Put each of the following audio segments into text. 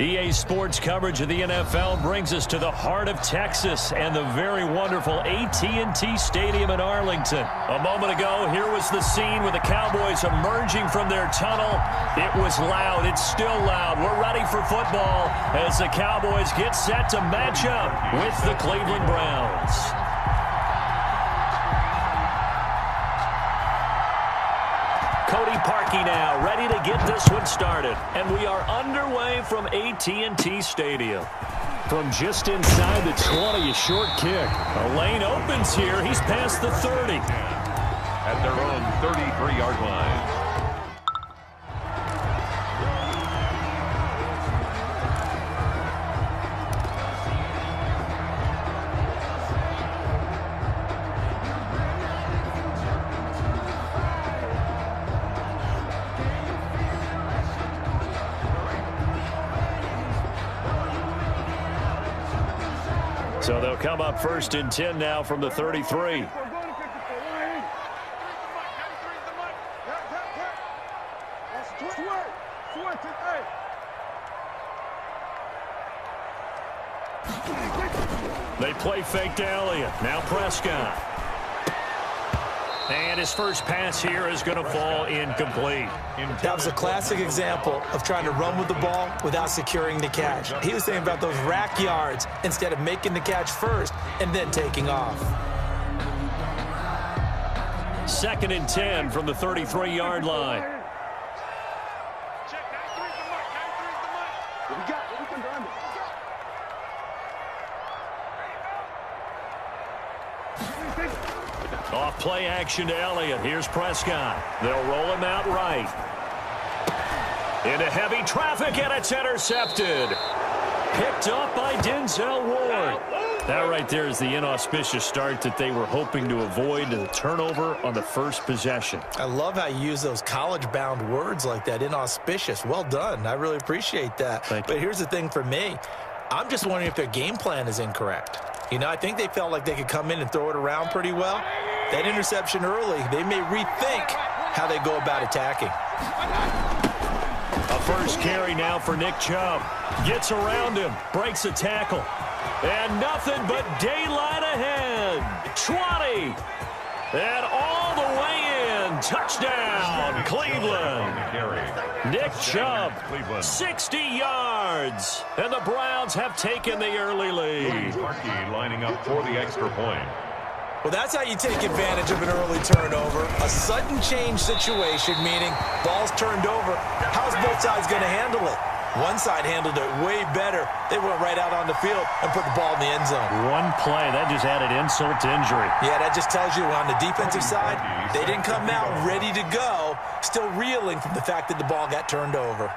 EA Sports coverage of the NFL brings us to the heart of Texas and the very wonderful AT&T Stadium in Arlington. A moment ago, here was the scene with the Cowboys emerging from their tunnel. It was loud. It's still loud. We're ready for football as the Cowboys get set to match up with the Cleveland Browns. Cody Parkey now, ready to get this one started. And we are underway from AT&T Stadium. From just inside the 20, a short kick. A lane opens here. He's past the 30. At their own 33-yard line. So they'll come up 1st and 10 now from the 33. They play fake to Elliott. Now Prescott. And his first pass here is going to fall incomplete. That was a classic example of trying to run with the ball without securing the catch. He was thinking about those rack yards instead of making the catch first and then taking off. 2nd and 10 from the 33-yard line. Off play action to Elliott. Here's Prescott. They'll roll him out right. Into heavy traffic, and it's intercepted. Picked up by Denzel Ward. That right there is the inauspicious start that they were hoping to avoid, the turnover on the first possession. I love how you use those college-bound words like that, inauspicious. Well done. I really appreciate that. But here's the thing for me. I'm just wondering if their game plan is incorrect. You know, I think they felt like they could come in and throw it around pretty well. That interception early, they may rethink how they go about attacking. A first carry now for Nick Chubb. Gets around him, breaks a tackle. And nothing but daylight ahead. 20. And all the way in. Touchdown, Cleveland. Nick Chubb, 60 yards. And the Browns have taken the early lead. Parkey lining up for the extra point. Well, that's how you take advantage of an early turnover. A sudden change situation, meaning ball's turned over. How's both sides going to handle it? One side handled it way better. They went right out on the field and put the ball in the end zone. One play, that just added insult to injury. Yeah, that just tells you on the defensive side, they didn't come out ready to go, still reeling from the fact that the ball got turned over.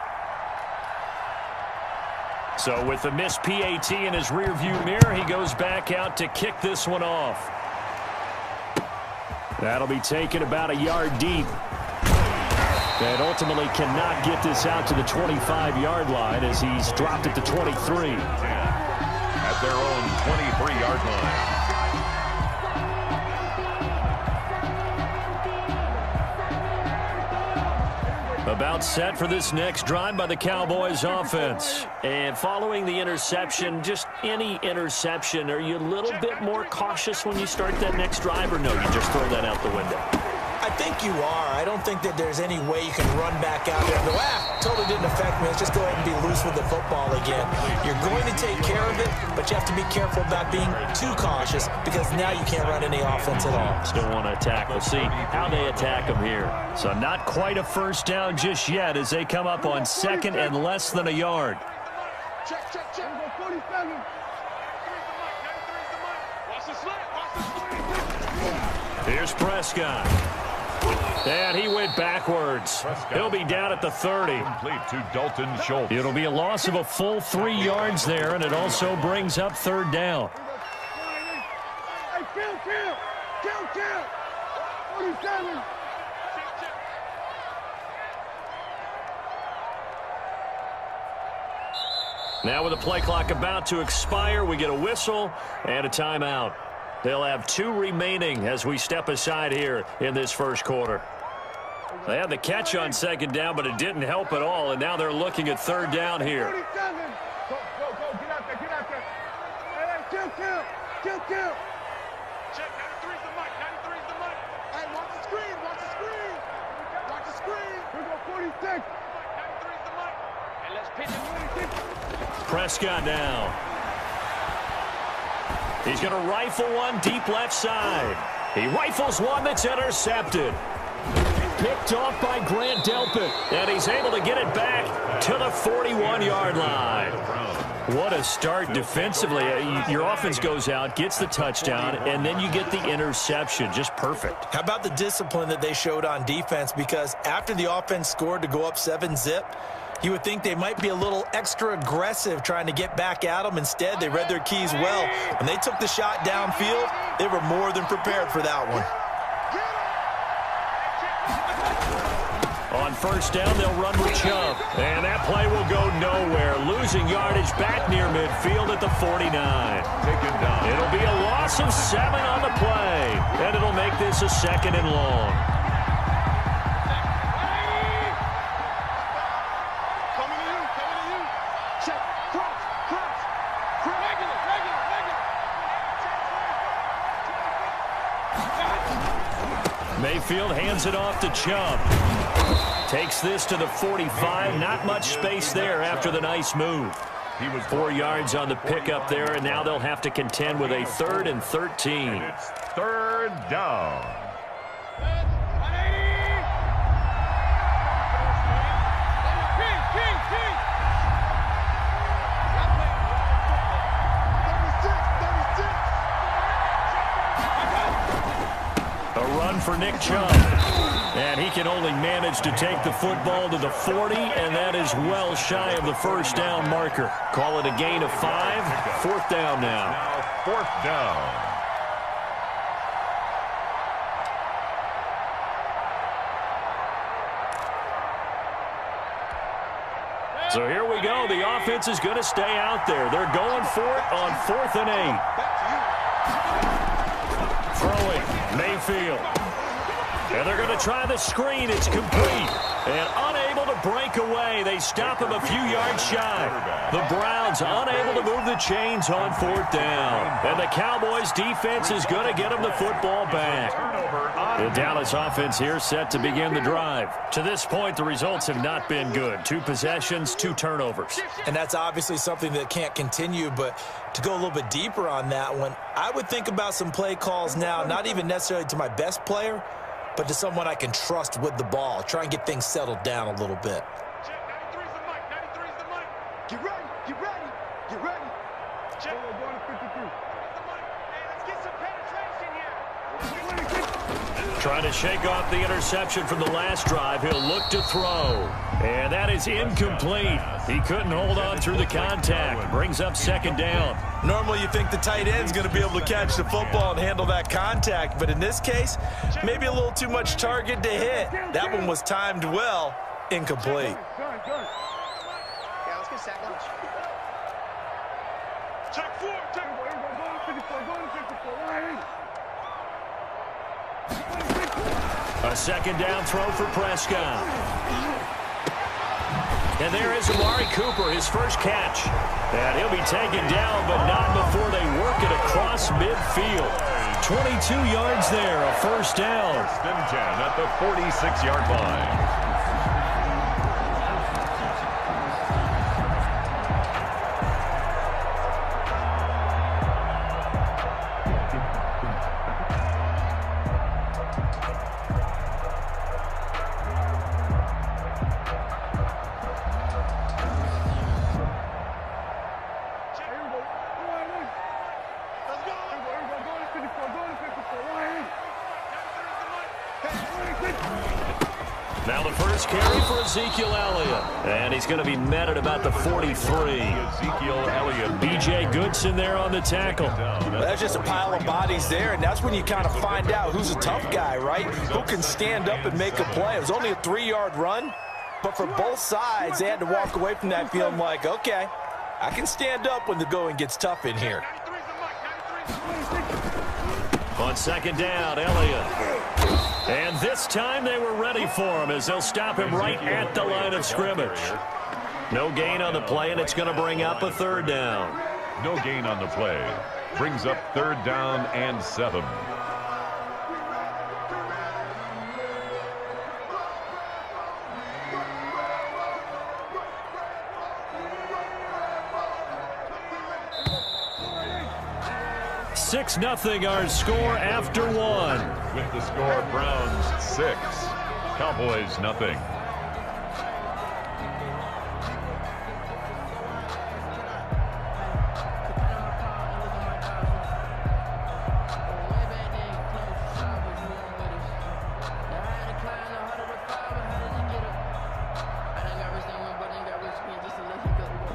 So with the missed PAT in his rearview mirror, he goes back out to kick this one off. That'll be taken about a yard deep. And ultimately cannot get this out to the 25-yard line as he's dropped at the 23. At their own 23-yard line. About set for this next drive by the Cowboys offense. And following the interception, just any interception, are you a little bit more cautious when you start that next drive, or no, you just throw that out the window? I think you are. I don't think that there's any way you can run back out there and go, totally didn't affect me. Let's just go ahead and be loose with the football again. You're going to take care of it, but you have to be careful about being too cautious because now you can't run any offense at all. Still want to attack. We'll see how they attack them here. So not quite a first down just yet as they come up on 2nd and less than a yard. Check. 47. Here's Prescott. And he went backwards. He'll be down at the 30. Complete to Dalton Schultz. It'll be a loss of a full 3 yards there, and it also brings up 3rd down. Hey, kill. 47. Now with the play clock about to expire, we get a whistle and a timeout. They'll have 2 remaining as we step aside here in this first quarter. They had the catch on second down, but it didn't help at all, and now they're looking at third down here. 47. Go, get out there, get out there. Hey, kill. Check, 93's the mic, 93's the mic. Hey, watch the screen. We go 46. 93's the mic. Hey, let's pitch it. Prescott now. He's going to rifle one deep left side. He rifles one that's intercepted. Picked off by Grant Delpit, and he's able to get it back to the 41-yard line. What a start defensively. Your offense goes out, gets the touchdown, and then you get the interception. Just perfect. How about the discipline that they showed on defense? Because after the offense scored to go up 7-zip, you would think they might be a little extra aggressive trying to get back at them. Instead, they read their keys well. When they took the shot downfield, they were more than prepared for that one. On first down, they'll run with Chubb. And that play will go nowhere. Losing yardage back near midfield at the 49. Taken down. It'll be a loss of 7 on the play. And it'll make this a 2nd and long. Coming to you. Check, cross. Regular. Mayfield hands it off to Chubb. Takes this to the 45. Not much space there after the nice move. He was 4 yards on the pickup there, and now they'll have to contend with a 3rd and 13. And it's third down. A run for Nick Chubb. And he can only manage to take the football to the 40, and that is well shy of the first down marker. Call it a gain of 5. 4th down now. Now 4th down. So here we go. The offense is going to stay out there. They're going for it on 4th and 8. Throwing, Mayfield. And they're going to try the screen. It's complete. And unable to break away. They stop him a few yards shy. The Browns unable to move the chains on 4th down. And the Cowboys defense is going to get them the football back. The Dallas offense here set to begin the drive. To this point, the results have not been good. 2 possessions, 2 turnovers. And that's obviously something that can't continue, but to go a little bit deeper on that one, I would think about some play calls now, not even necessarily to my best player, but to someone I can trust with the ball. Try and get things settled down a little bit. Check, 93's the mic. Get ready. Check. We're going to 53. Hey, let's get some penetration here. Trying to shake off the interception from the last drive. He'll look to throw. And that is incomplete. He couldn't hold on through the contact. Brings up 2nd down. Normally you think the tight end's going to be able to catch the football and handle that contact, but in this case, maybe a little too much target to hit. That one was timed well. Incomplete. Good. Yeah, let's get sack lunch. Check 4. Go to 54. A 2nd down throw for Prescott. And there is Amari Cooper, his first catch. And he'll be taken down, but not before they work it across midfield. 22 yards there, a first down. 1st and 10 at the 46-yard line. Now the first carry for Ezekiel Elliott. And he's going to be met at about the 43. Ezekiel Elliott. B.J. Goodson there on the tackle. That's just a pile of bodies there, and that's when you kind of find out who's a tough guy, right? Who can stand up and make a play. It was only a 3-yard run, but for both sides, they had to walk away from that feeling like, okay, I can stand up when the going gets tough in here. On 2nd down, Elliott. And this time they were ready for him as they'll stop him right at the line of scrimmage. No gain on the play, and it's going to bring up a third down. No gain on the play. Brings up 3rd down and 7. Six nothing our score after 1. With the score, Browns 6, Cowboys nothing.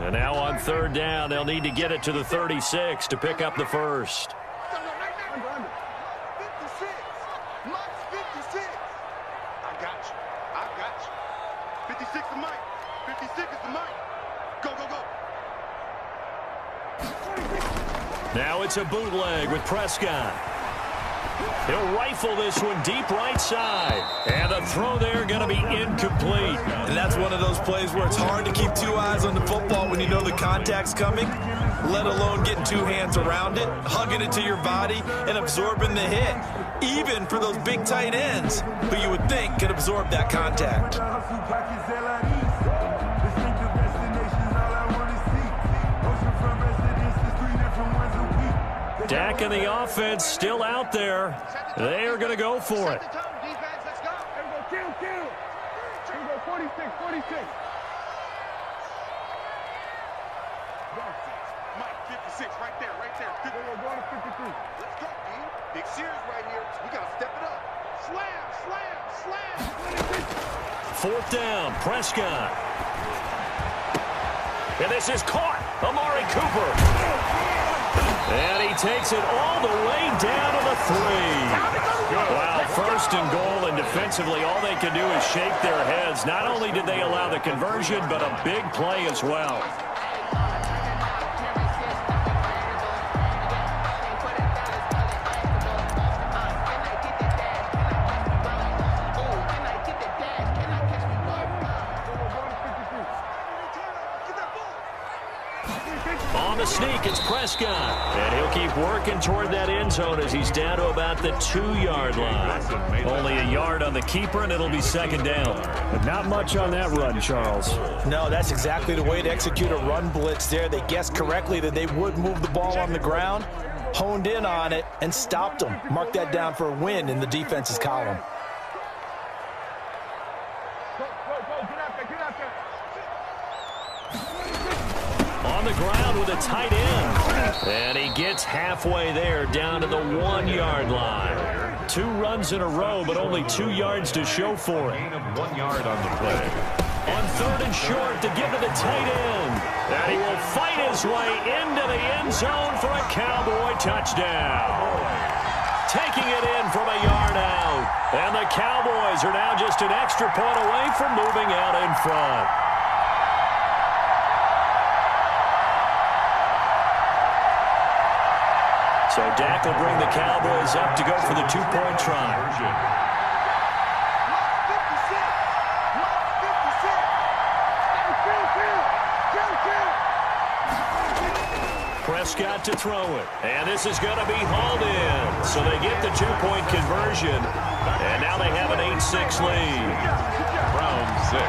And now on 3rd down, they'll need to get it to the 36 to pick up the first. 56. Mike's 56. I got you. 56 to Mike. 56 is to Mike. Go, go, go. Now it's a bootleg with Prescott. He'll rifle this one deep right side. And the throw there going to be incomplete. And that's one of those plays where it's hard to keep 2 eyes on the football when you know the contact's coming, let alone getting 2 hands around it, hugging it to your body, and absorbing the hit, even for those big tight ends who you would think could absorb that contact. Dak and the offense still out there. They are going to go for it. Defense, let's go. Here we go, kill. Here we go, 46. Mike, 56, right there. 50. We're going to 53. Let's go, D. Big series right here. We got to step it up. Slam. 4th down, Prescott. And this is caught. Amari Cooper. And he takes it all the way down to the 3. Wow, 1st and goal, and defensively all they can do is shake their heads. Not only did they allow the conversion, but a big play as well. On the sneak, it's Prescott. And he'll keep working toward that end zone as he's down to about the 2-yard line. Only a yard on the keeper, and it'll be 2nd down. But not much on that run, Charles. No, that's exactly the way to execute a run blitz there. They guessed correctly that they would move the ball on the ground, honed in on it, and stopped them. Mark that down for a win in the defense's column. On the ground with a tight end. And he gets halfway there down to the 1-yard line. 2 runs in a row, but only 2 yards to show for it. Gain of 1 yard on the play. On 3rd and short to give to the tight end. And he will fight his way into the end zone for a Cowboy touchdown. Taking it in from a yard out. And the Cowboys are now just an extra point away from moving out in front. So Dak will bring the Cowboys up to go for the 2-point try. Prescott to throw it. And this is going to be hauled in. So they get the 2-point conversion. And now they have an 8-6 lead. Browns 6.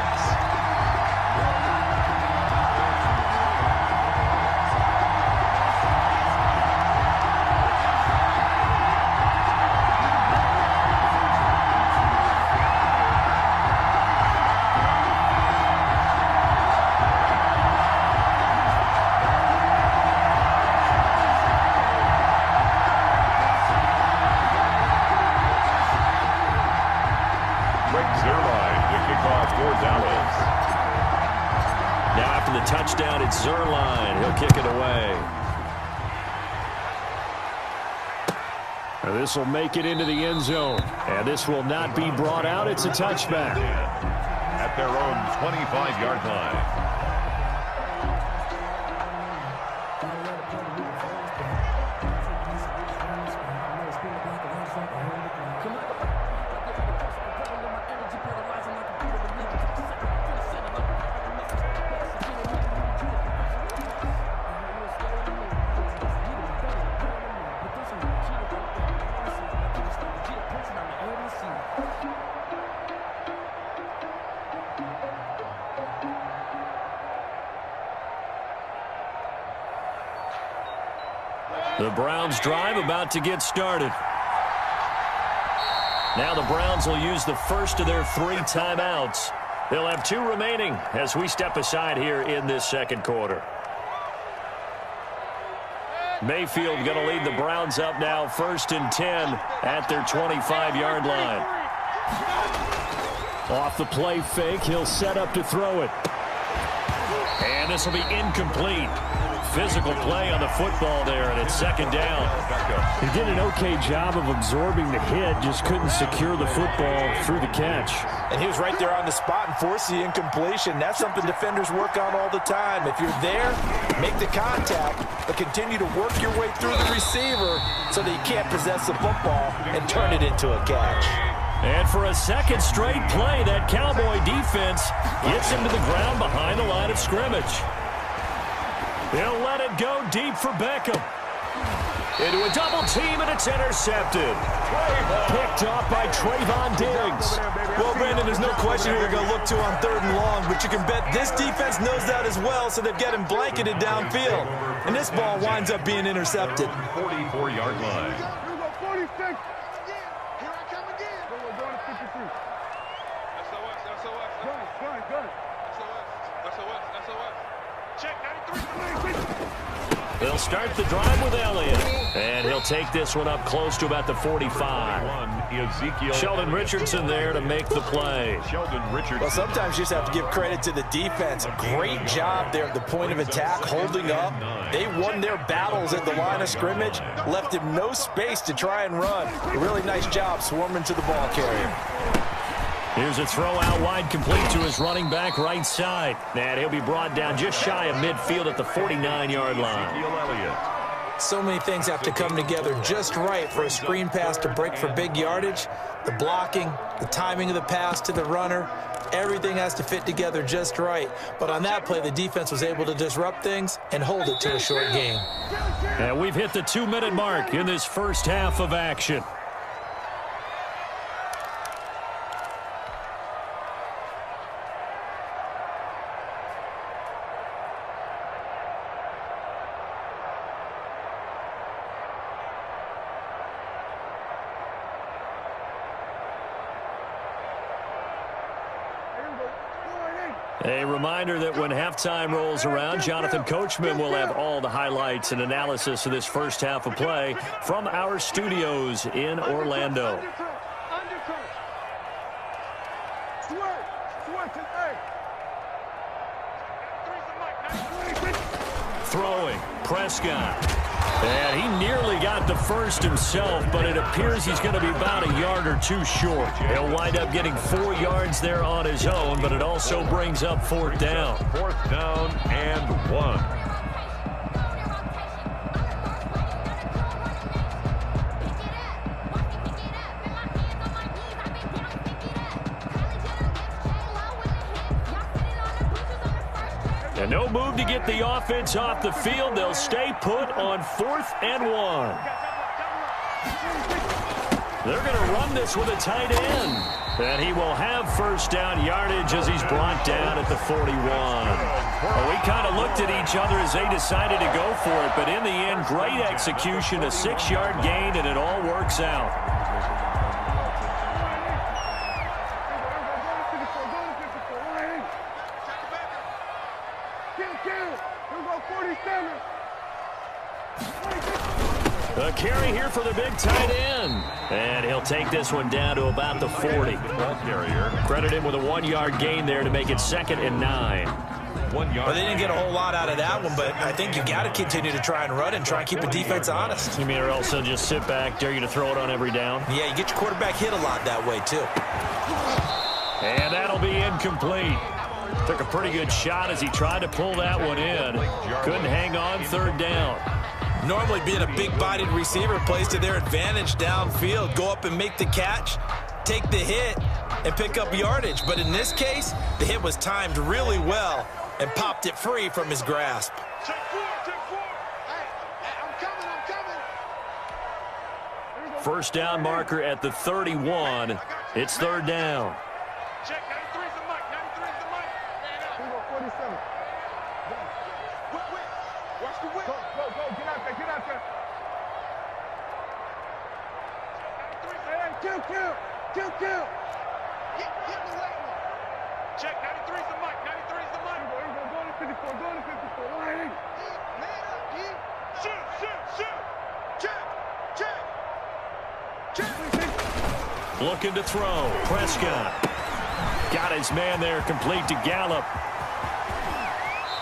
Touchdown, it's Zerline. He'll kick it away. This will make it into the end zone. And this will not be brought out. It's a touchback. At their own 25-yard line. The Browns drive about to get started. Now the Browns will use the first of their 3 timeouts. They'll have 2 remaining as we step aside here in this second quarter. Mayfield going to lead the Browns up now, 1st and 10 at their 25-yard line. Off the play fake, he'll set up to throw it. And this will be incomplete. Physical play on the football there, and it's 2nd down. He did an okay job of absorbing the hit, just couldn't secure the football through the catch. And he was right there on the spot and forced the incompletion. That's something defenders work on all the time. If you're there, make the contact, but continue to work your way through the receiver so that you can't possess the football and turn it into a catch. And for a 2nd straight play, that Cowboy defense gets him to the ground behind the line of scrimmage. He'll let it go deep for Beckham. Into a double team, and it's intercepted. Picked off by Trayvon Diggs. Well, Brandon, there's no question who they're going to look to on 3rd and long, but you can bet this defense knows that as well, so they've got him blanketed downfield. And this ball winds up being intercepted. 44-yard line. They'll start the drive with Elliott. And he'll take this one up close to about the 45. Sheldon Richardson there to make the play. Well, sometimes you just have to give credit to the defense. Great job there at the point of attack, holding up. They won their battles at the line of scrimmage, left him no space to try and run. A really nice job swarming to the ball carrier. Here's a throw out wide, complete to his running back right side. And he'll be brought down just shy of midfield at the 49-yard line. So many things have to come together just right for a screen pass to break for big yardage. The blocking, the timing of the pass to the runner, everything has to fit together just right. But on that play, the defense was able to disrupt things and hold it to a short gain. And we've hit the 2-minute mark in this first half of action. A reminder that when halftime rolls around, Jonathan Coachman will have all the highlights and analysis of this first half of play from our studios in Orlando. Throwing, Prescott. And he nearly got the first himself, but it appears he's going to be about a yard or 2 short. He'll wind up getting 4 yards there on his own, but it also brings up 4th down. 4th down and 1. And no move to get the offense off the field. They'll stay put on 4th and 1. They're going to run this with a tight end. And he will have first down yardage as he's brought down at the 41. Well, we kind of looked at each other as they decided to go for it. But in the end, great execution, a 6-yard gain, and it all works out. A carry here for the big tight end. And he'll take this one down to about the 40. Credit him with a 1-yard gain there to make it 2nd and 9. 1 yard. Well, they didn't get a whole lot out of that one, but I think you got to continue to try and run and try and keep the defense honest. You mean or else they'll just sit back, dare you to throw it on every down? Yeah, you get your quarterback hit a lot that way, too. And that'll be incomplete. Took a pretty good shot as he tried to pull that one in. Couldn't hang on, 3rd down. Normally being a big-bodied receiver plays to their advantage downfield. Go up and make the catch, take the hit, and pick up yardage. But in this case, the hit was timed really well and popped it free from his grasp. Check 4, check 4. Hey, I'm coming. First down marker at the 31. It's 3rd down. Check 93 is the mic. 93 is the mic. Man up. 47. Whip. Watch the whip. Go. Get out there. Kill. Hit the late one. Check, 93's the mic. 93's the mic. Go to 54. Go to 54. Man up, G. Shoot. Check. Looking to throw. Prescott. Got his man there, complete to Gallup.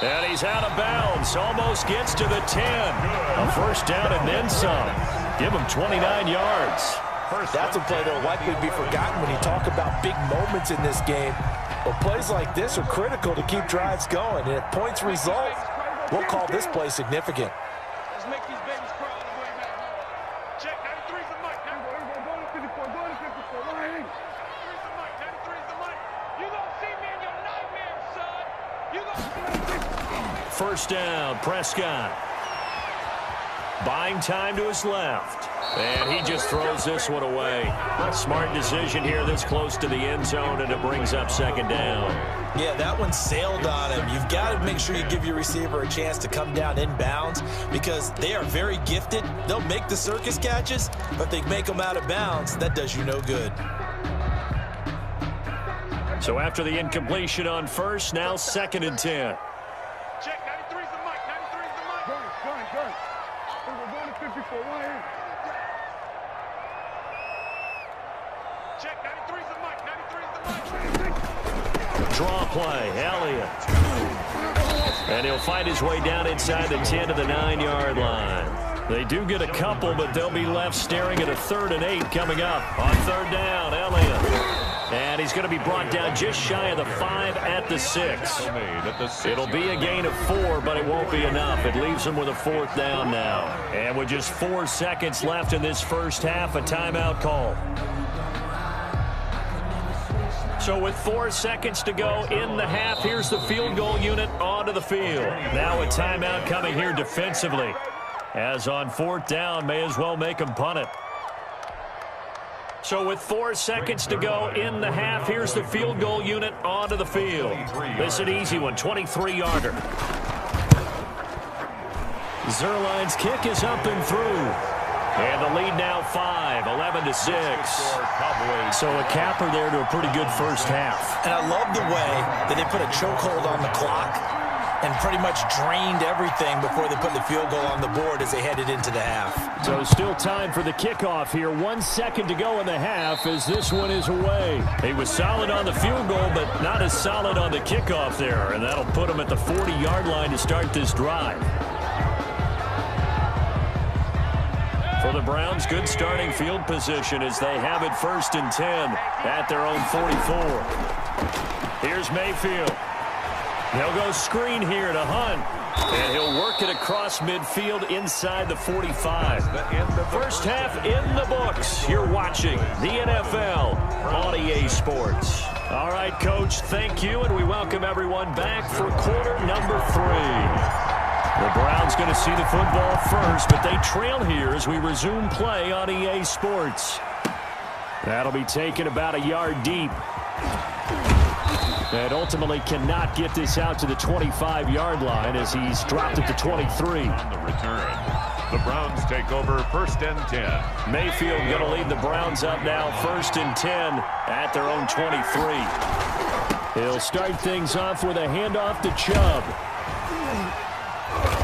And he's out of bounds. Almost gets to the 10. A first down and then some. Give him 29 yards. That's a play that will likely be forgotten when you talk about big moments in this game. But plays like this are critical to keep drives going. And if points result, we'll call this play significant. Let's make these babies cry all the way back home. Check, 93's the mic. Go to 54. Go to 54. 93's the mic. 93's the mic. You gonna see me in your nightmares, son. You gonna see me. First down, Prescott. Buying time to his left. And he just throws this one away. Smart decision here this close to the end zone, and it brings up second down. Yeah, that one sailed on him. You've got to make sure you give your receiver a chance to come down inbounds because they are very gifted. They'll make the circus catches, but if they make them out of bounds, that does you no good. So after the incompletion on first, now 2nd and 10. Check, 93's the mic. 93's the mic. Gun. We're going to 54. Right here. Check, 93's the mic. 93's the mic. Draw play, Elliott. And he'll find his way down inside the 10 to the 9-yard line. They do get a couple, but they'll be left staring at a 3rd and 8 coming up. On 3rd down, Elliott. And he's going to be brought down just shy of the 5 at the 6. It'll be a gain of 4, but it won't be enough. It leaves him with a 4th down now. And with just 4 seconds left in this first half, a timeout call. So with 4 seconds to go in the half, here's the field goal unit onto the field. Now a timeout coming here defensively. As on 4th down, may as well make him punt it. So with 4 seconds to go in the half, here's the field goal unit onto the field. This is an easy one, 23-yarder. Zerline's kick is up and through. And the lead now 5, 11-6. So a capper there to a pretty good first half. And I love the way that they put a chokehold on the clock and pretty much drained everything before they put the field goal on the board as they headed into the half. So still time for the kickoff here. 1 second to go in the half as this one is away. He was solid on the field goal, but not as solid on the kickoff there. And that'll put him at the 40-yard line to start this drive. For the Browns, good starting field position as they have it 1st and 10 at their own 44. Here's Mayfield. They'll go screen here to Hunt. And he'll work it across midfield inside the 45. First half in the books. You're watching the NFL on EA Sports. All right, Coach, thank you, and we welcome everyone back for quarter number 3. The Browns going to see the football first, but they trail here as we resume play on EA Sports. That'll be taken about a yard deep. And ultimately cannot get this out to the 25-yard line as he's dropped at the 23. On the return, the Browns take over 1st and 10. Mayfield going to lead the Browns up now 1st and 10 at their own 23. He'll start things off with a handoff to Chubb.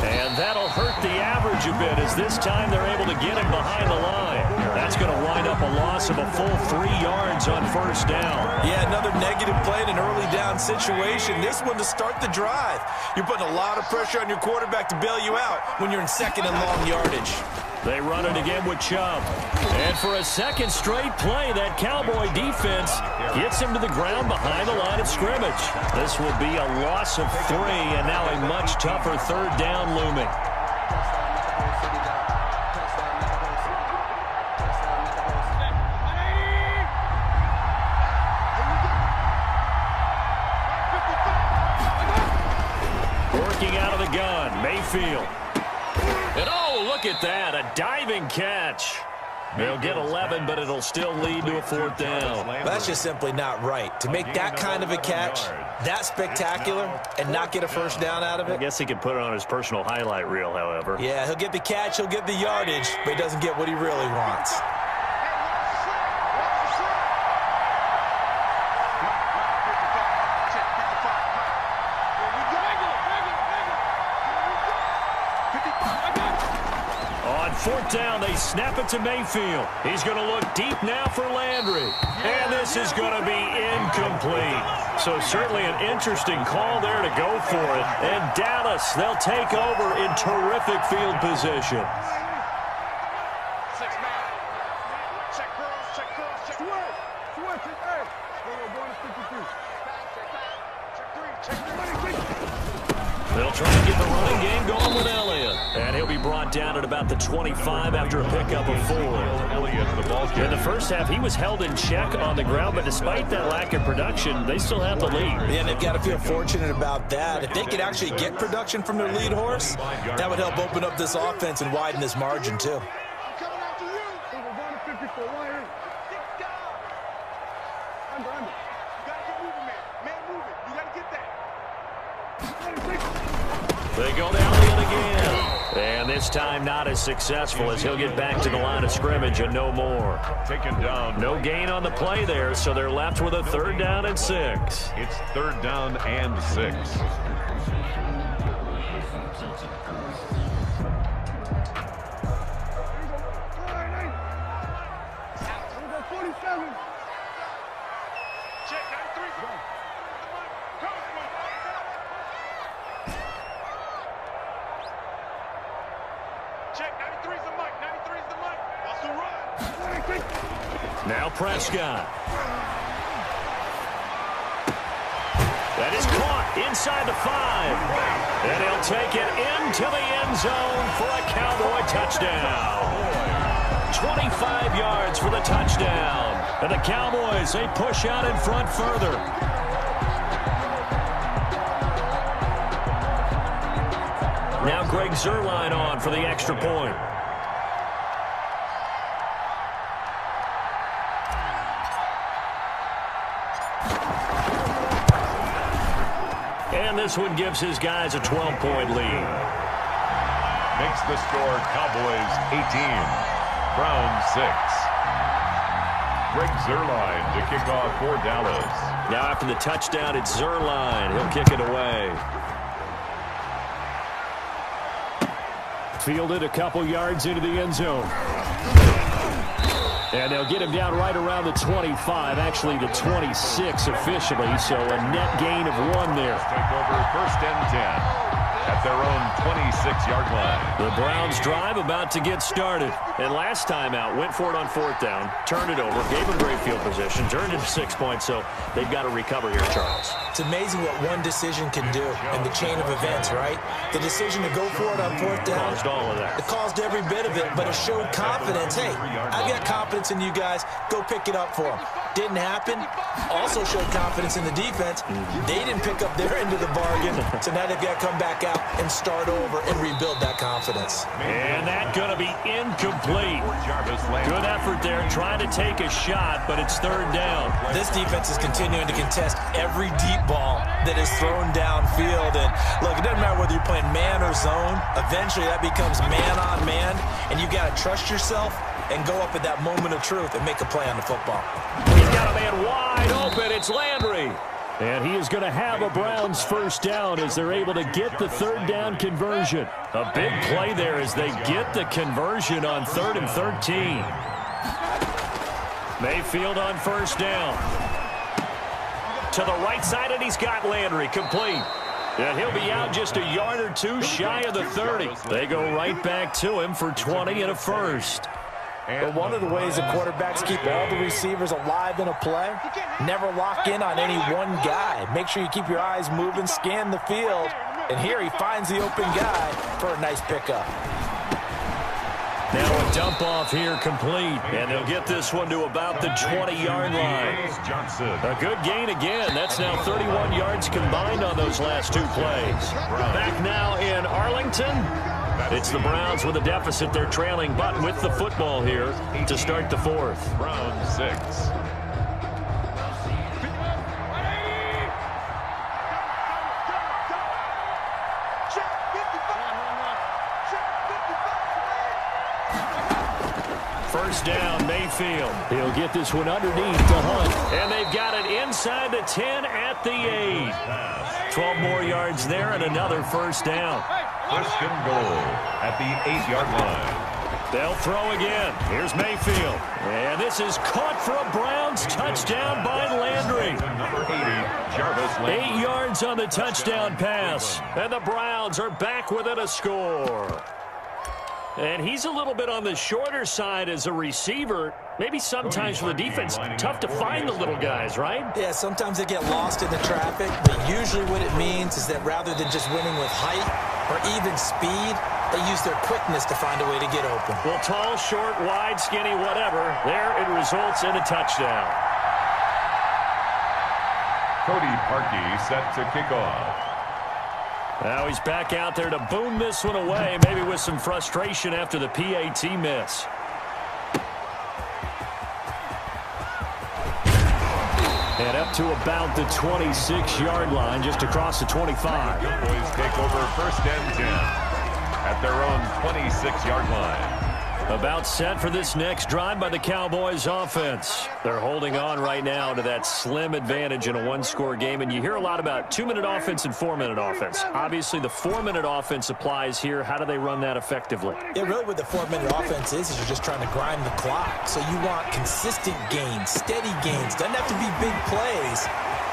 And that'll hurt the average a bit as this time they're able to get him behind the line. That's going to wind up a loss of a full 3 yards on 1st down. Yeah, another negative play in an early down situation. This one to start the drive. You're putting a lot of pressure on your quarterback to bail you out when you're in 2nd and long yardage. They run it again with Chubb. And for a second straight play, that Cowboy defense gets him to the ground behind the line of scrimmage. This will be a loss of 3, and now a much tougher 3rd down looming. Working out of the gun, Mayfield. And oh, look at that, a diving catch. They'll get 11, but it'll still lead to a 4th down. That's just simply not right. To make that kind of a catch, that spectacular, and not get a 1st down out of it. I guess he could put it on his personal highlight reel, however. Yeah, he'll get the catch, he'll get the yardage, but he doesn't get what he really wants. 4th down. They snap it to Mayfield. He's going to look deep now for Landry. And this is going to be incomplete. So certainly an interesting call there to go for it. And Dallas, they'll take over in terrific field position. They'll try and get the running game going with Elliott. And he'll be brought down at about the 25 after a pickup of 4. In the first half, he was held in check on the ground, but despite that lack of production, they still have the lead. Yeah, and they've got to feel fortunate about that. If they could actually get production from their lead horse, that would help open up this offense and widen this margin, too. They go to Elliott again. And this time not as successful as he'll get back to the line of scrimmage and no more. Taken down. No gain on the play there, so they're left with a 3rd down and 6. It's 3rd down and 6. Now Prescott. That is caught inside the 5. And he'll take it into the end zone for a Cowboy touchdown. 25 yards for the touchdown. And the Cowboys, they push out in front further. Now Greg Zuerlein on for the extra point. And this one gives his guys a 12-point lead. Makes the score Cowboys 18, Browns 6. Greg Zuerlein to kick off for Dallas. Now after the touchdown, it's Zuerlein. He'll kick it away. Fielded a couple yards into the end zone. And they'll get him down right around the 25, actually the 26 officially, so a net gain of 1 there. Take over 1st and 10 at their own 26-yard line. The Browns drive about to get started. And last time out, went for it on 4th down, turned it over, gave them great field position, turned it to 6 points, so they've got to recover here, Charles. It's amazing what one decision can do in the chain of events, right? The decision to go for it on 4th down. Caused all of that. It caused every bit of it, but it showed confidence. Hey, I've got confidence in you guys. Go pick it up for them. Didn't happen. Also showed confidence in the defense. They didn't pick up their end of the bargain, so now they've got to come back out and start over and rebuild that confidence. And that's going to be incomplete. Good effort there, trying to take a shot, but it's 3rd down. This defense is continuing to contest every deep ball that is thrown downfield. And look, it doesn't matter whether you're playing man or zone. Eventually that becomes man on man, and you got to trust yourself and go up at that moment of truth and make a play on the football. He's got a man wide open. It's Landry. And he is going to have a Browns 1st down as they're able to get the 3rd down conversion. A big play there as they get the conversion on 3rd and 13. Mayfield on 1st down. To the right side, and he's got Landry complete. And he'll be out just a yard or 2 shy of the 30. They go right back to him for 20 and a 1st. But one of the ways that quarterbacks keep all the receivers alive in a play, never lock in on any one guy. Make sure you keep your eyes moving, scan the field. And here he finds the open guy for a nice pickup. Now a dump off here complete. And they'll get this one to about the 20-yard line. A good gain again. That's now 31 yards combined on those last 2 plays. Back now in Arlington. It's the Browns with a deficit. They're trailing, but with the football here to start the 4th. Browns 6. First down, Mayfield. He'll get this one underneath to Hunt. And they've got it inside the 10 at the 8. 12 more yards there and another 1st down. 1st and goal at the 8-yard line. They'll throw again. Here's Mayfield. And this is caught for a Browns touchdown by Landry. Number 80, Jarvis Landry. 8 yards on the touchdown pass. And the Browns are back within a score. And he's a little bit on the shorter side as a receiver. Maybe sometimes for the defense, tough to find the little guys, right? Yeah, sometimes they get lost in the traffic, but usually what it means is that rather than just winning with height or even speed, they use their quickness to find a way to get open. Well, tall, short, wide, skinny, whatever, there it results in a touchdown. Cody Parkey set to kick off. Now he's back out there to boom this one away, maybe with some frustration after the PAT miss. And up to about the 26-yard line, just across the 25. Cowboys take over first and 10 at their own 26-yard line. About set for this next drive by the Cowboys offense. They're holding on right now to that slim advantage in a one-score game, and you hear a lot about 2-minute offense and 4-minute offense. Obviously, the 4-minute offense applies here. How do they run that effectively? Yeah, really what the 4-minute offense is you're just trying to grind the clock. So you want consistent gains, steady gains. Doesn't have to be big plays,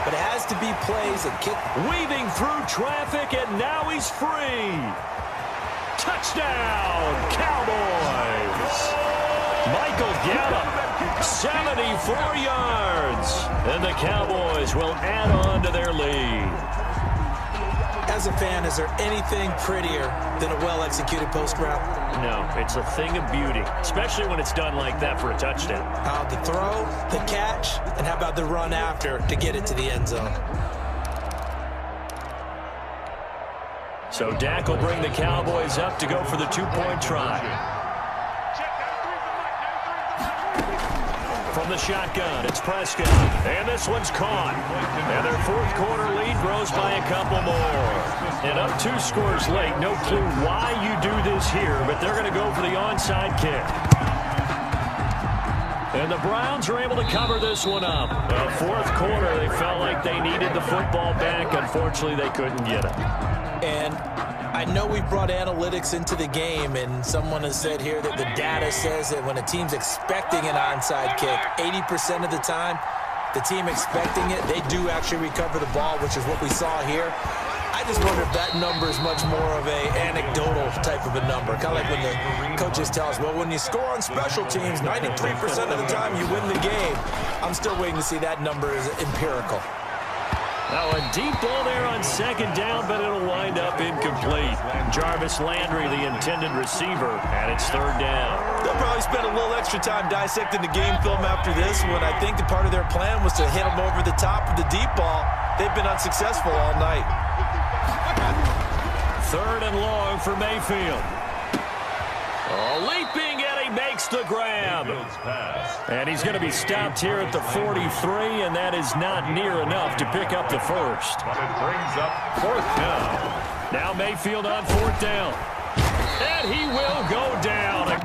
but it has to be plays that kick. Weaving through traffic, and now he's free. Touchdown, Cowboys! Michael Gallup, 74 yards. And the Cowboys will add on to their lead. As a fan, is there anything prettier than a well-executed post route? No, it's a thing of beauty, especially when it's done like that for a touchdown. The throw, the catch, and how about the run after to get it to the end zone? So Dak will bring the Cowboys up to go for the two-point try. From the shotgun, it's Prescott. And this one's caught. And their fourth quarter lead grows by a couple more. And up 2 scores late. No clue why you do this here, but they're going to go for the onside kick. And the Browns are able to cover this one up. Fourth quarter, they felt like they needed the football back. Unfortunately, they couldn't get it. And I know we brought analytics into the game, and someone has said here that the data says that when a team's expecting an onside kick, 80% of the time, the team expecting it, they do actually recover the ball, which is what we saw here. I just wonder if that number is much more of a anecdotal type of a number. Kind of like when the coaches tell us, well, when you score on special teams, 93% of the time you win the game. I'm still waiting to see that number is empirical. Now a deep ball there on second down, but it'll wind up incomplete. Jarvis Landry, the intended receiver, and it's third down. They'll probably spend a little extra time dissecting the game film after this one. I think the part of their plan was to hit them over the top of the deep ball. They've been unsuccessful all night. Third and long for Mayfield. Leaping, and he makes the grab. And he's going to be stopped here at the 43, and that is not near enough to pick up the first. But it brings up fourth down. Now Mayfield on fourth down. And he will go down.